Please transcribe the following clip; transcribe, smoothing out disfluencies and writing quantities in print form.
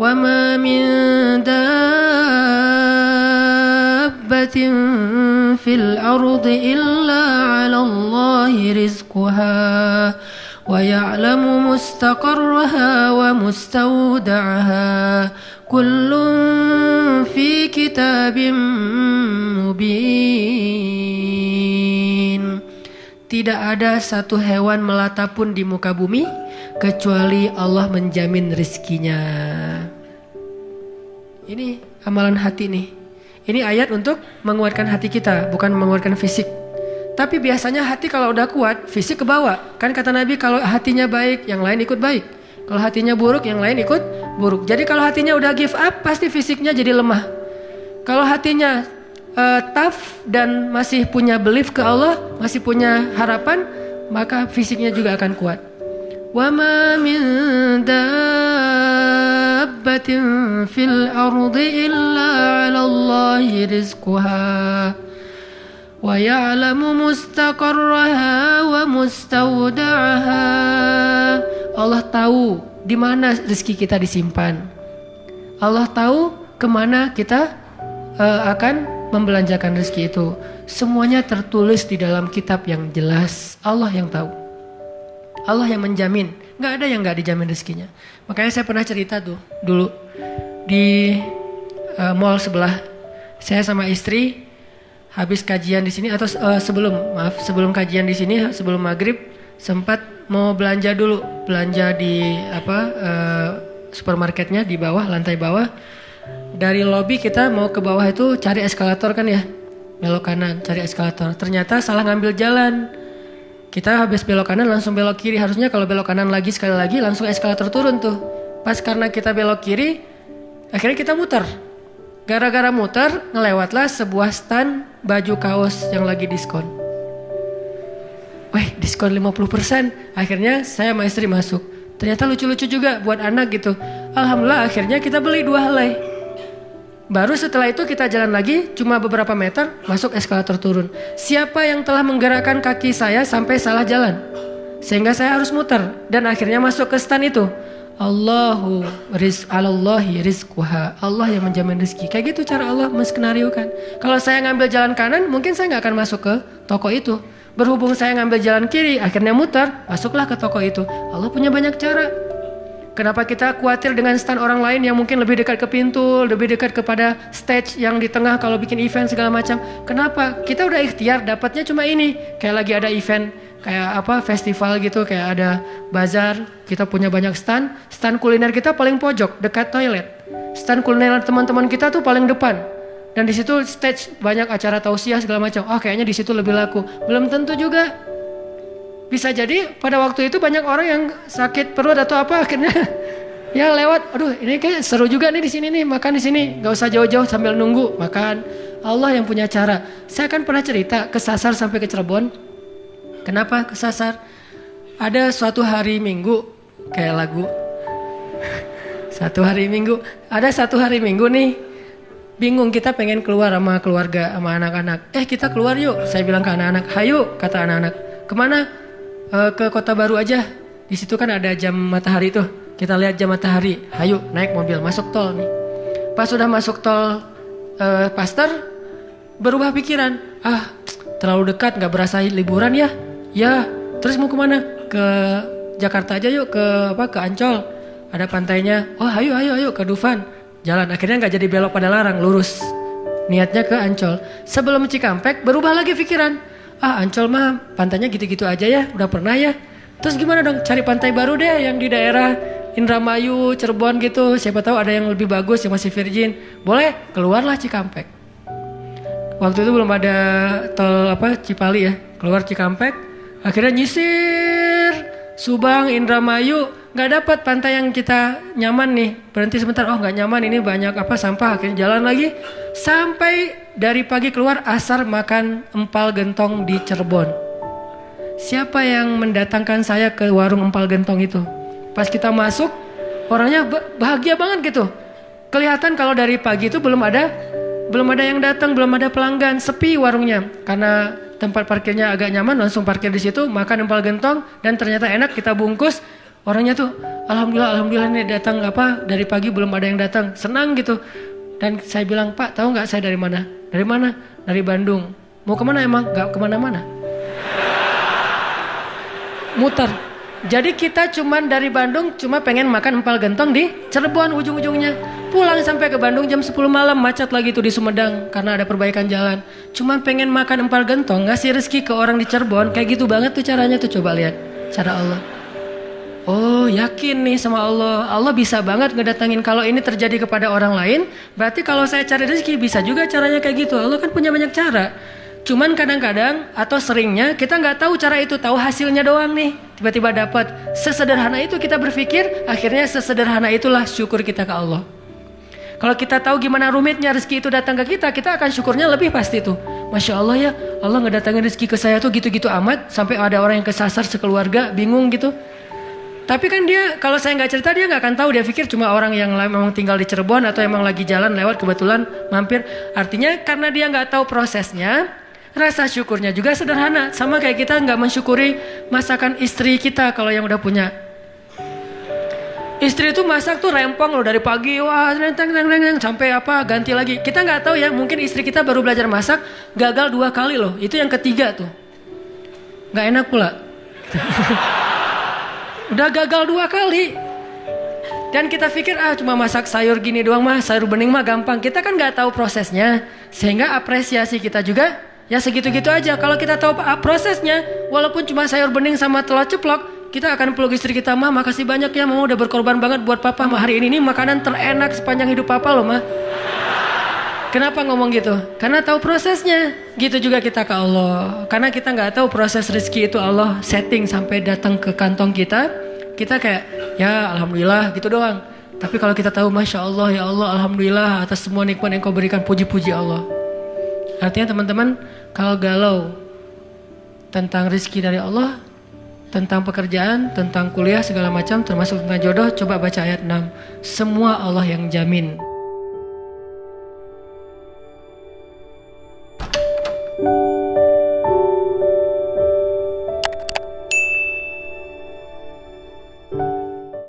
وما من دابة في الأرض إلا على الله رزقها ويعلم مستقرها ومستودعها كل في كتاب مبين. Tidak ada satu hewan melata pun di muka bumi kecuali Allah menjamin rizkinya. Ini amalan hati nih. Ini ayat untuk menguatkan hati kita, bukan menguatkan fisik. Tapi biasanya hati kalau udah kuat, fisik ke bawah. Kan kata Nabi, kalau hatinya baik, yang lain ikut baik. Kalau hatinya buruk, yang lain ikut buruk. Jadi kalau hatinya udah give up, pasti fisiknya jadi lemah. Kalau hatinya tough dan masih punya belief ke Allah, masih punya harapan, maka fisiknya juga akan kuat. Wa ma min dabbatin fil ardi illa 'ala Allahi rizquha wa ya'lamu mustaqarraha wa mustawda'aha. Allah tahu di mana rezeki kita disimpan. Allah tahu kemana kita akan membelanjakan rezeki itu. Semuanya tertulis di dalam kitab yang jelas. Allah yang tahu. Allah yang menjamin. Gak ada yang gak dijamin rezekinya. Makanya saya pernah cerita tuh dulu di mall sebelah. Saya sama istri habis kajian di sini atau sebelum kajian di sini, sebelum maghrib sempat mau belanja dulu. Belanja di supermarketnya di bawah, lantai bawah. Dari lobi kita mau ke bawah itu cari eskalator kan ya, belok kanan cari eskalator, ternyata salah ngambil jalan. Kita habis belok kanan langsung belok kiri, harusnya kalau belok kanan lagi sekali lagi langsung eskalator turun tuh. Pas karena kita belok kiri, akhirnya kita muter. Gara-gara muter ngelewatlah sebuah stand baju kaos yang lagi diskon. Weh, diskon 50%. Akhirnya saya sama istri masuk. Ternyata lucu-lucu juga buat anak gitu. Alhamdulillah akhirnya kita beli 2 helai. Baru setelah itu kita jalan lagi cuma beberapa meter masuk eskalator turun. Siapa yang telah menggerakkan kaki saya sampai salah jalan? Sehingga saya harus muter dan akhirnya masuk ke stand itu. Alallahi rizquha. Allah yang menjamin rezeki. Kayak gitu cara Allah menskenariokan. Kalau saya ngambil jalan kanan mungkin saya gak akan masuk ke toko itu. Berhubung saya ngambil jalan kiri akhirnya muter, masuklah ke toko itu. Allah punya banyak cara. Kenapa kita khawatir dengan stand orang lain yang mungkin lebih dekat ke pintu, lebih dekat kepada stage yang di tengah kalau bikin event segala macam? Kenapa? Kita udah ikhtiar dapatnya cuma ini. Kayak lagi ada event, kayak festival gitu, kayak ada bazar, kita punya banyak stand. Stand kuliner kita paling pojok, dekat toilet. Stand kuliner teman-teman kita tuh paling depan. Dan di situ stage banyak acara tausiah segala macam. Kayaknya di situ lebih laku. Belum tentu juga. Bisa jadi pada waktu itu banyak orang yang sakit perut atau apa akhirnya ya lewat. Aduh, ini kayak seru juga nih di sini nih, makan di sini. Gak usah jauh-jauh sambil nunggu makan. Allah yang punya cara. Saya kan pernah cerita kesasar sampai ke Cirebon. Kenapa kesasar? Ada suatu hari Minggu kayak lagu. Satu hari Minggu. Ada satu hari Minggu nih. Bingung kita pengen keluar sama keluarga sama anak-anak. Kita keluar yuk. Saya bilang ke anak-anak, "Hayu," kata anak-anak. "Kemana?" Ke Kota Baru aja. Di situ kan ada jam matahari tuh. Kita lihat jam matahari. Hayu, naik mobil masuk tol nih. Pas sudah masuk tol Paster, berubah pikiran. Terlalu dekat, nggak berasa liburan ya? Ya. Terus mau kemana? Ke Jakarta aja yuk. Ke Ancol. Ada pantainya. Ayo ke Dufan. Jalan. Akhirnya nggak jadi belok pada larang, lurus. Niatnya ke Ancol. Sebelum Cikampek, berubah lagi pikiran. Ancol mah pantainya gitu-gitu aja ya, udah pernah ya. Terus gimana dong, cari pantai baru deh yang di daerah Indramayu, Cirebon gitu. Siapa tahu ada yang lebih bagus yang masih virgin. Boleh, keluarlah Cikampek. Waktu itu belum ada tol Cipali ya. Keluar Cikampek, akhirnya nyisir Subang, Indramayu, nggak dapat pantai yang kita nyaman nih. Berhenti sebentar, nggak nyaman, ini banyak sampah. Akhirnya jalan lagi sampai dari pagi keluar, asar makan empal gentong di Cirebon. Siapa yang mendatangkan saya ke warung empal gentong itu? Pas kita masuk, orangnya bahagia banget gitu. Kelihatan kalau dari pagi itu belum ada yang datang, belum ada pelanggan, sepi warungnya. Karena tempat parkirnya agak nyaman, langsung parkir di situ, makan empal gentong dan ternyata enak, kita bungkus. Orangnya tuh alhamdulillah nih datang dari pagi belum ada yang datang, senang gitu. Dan saya bilang, Pak tahu nggak saya dari mana? Dari mana? Dari Bandung. Mau kemana emang? Nggak kemana-mana. Muter. Jadi kita cuman dari Bandung cuma pengen makan empal gentong di Cirebon ujung-ujungnya. Pulang sampai ke Bandung jam 10 malam, macet lagi tuh di Sumedang karena ada perbaikan jalan. Cuman pengen makan empal gentong, ngasih rezeki ke orang di Cirebon. Kayak gitu banget tuh caranya tuh, coba lihat cara Allah. Oh yakin nih sama Allah. Allah bisa banget ngedatangin. Kalau ini terjadi kepada orang lain, berarti kalau saya cari rezeki bisa juga caranya kayak gitu. Allah kan punya banyak cara. Cuman kadang-kadang atau seringnya kita nggak tahu cara itu, tahu hasilnya doang nih. Tiba-tiba dapat. Sesederhana itu kita berpikir, akhirnya sesederhana itulah syukur kita ke Allah. Kalau kita tahu gimana rumitnya rezeki itu datang ke kita, kita akan syukurnya lebih pasti tuh. Masya Allah ya, Allah ngedatangin rezeki ke saya tuh gitu-gitu amat, sampai ada orang yang kesasar sekeluarga, bingung gitu. Tapi kan dia, kalau saya nggak cerita dia nggak akan tahu, dia pikir cuma orang yang memang tinggal di Cirebon atau emang lagi jalan lewat kebetulan mampir. Artinya karena dia nggak tahu prosesnya, rasa syukurnya juga sederhana. Sama kayak kita nggak mensyukuri masakan istri kita kalau yang udah punya. Istri itu masak tuh rempong loh dari pagi, wah sampai ganti lagi. Kita nggak tahu ya, mungkin istri kita baru belajar masak, gagal 2 kali loh. Itu yang ketiga tuh, nggak enak pula. Udah gagal 2 kali. Dan kita pikir cuma masak sayur gini doang mah, sayur bening mah gampang. Kita kan nggak tahu prosesnya, sehingga apresiasi kita juga ya segitu-gitu aja. Kalau kita tahu prosesnya, walaupun cuma sayur bening sama telur ceplok, kita akan peluk istri kita, mah makasih banyak ya, mama udah berkorban banget buat papa, mah hari ini makanan terenak sepanjang hidup papa loh mah. Kenapa ngomong gitu? Karena tahu prosesnya. Gitu juga kita ke Allah. Karena kita nggak tahu proses rezeki itu Allah setting sampai datang ke kantong kita. Kita kayak ya alhamdulillah gitu doang. Tapi kalau kita tahu masya Allah ya Allah alhamdulillah atas semua nikmat yang kau berikan, puji-puji Allah. Artinya teman-teman, kalau galau tentang rezeki dari Allah, tentang pekerjaan, tentang kuliah segala macam, termasuk tentang jodoh, coba baca ayat 6. Semua Allah yang jamin.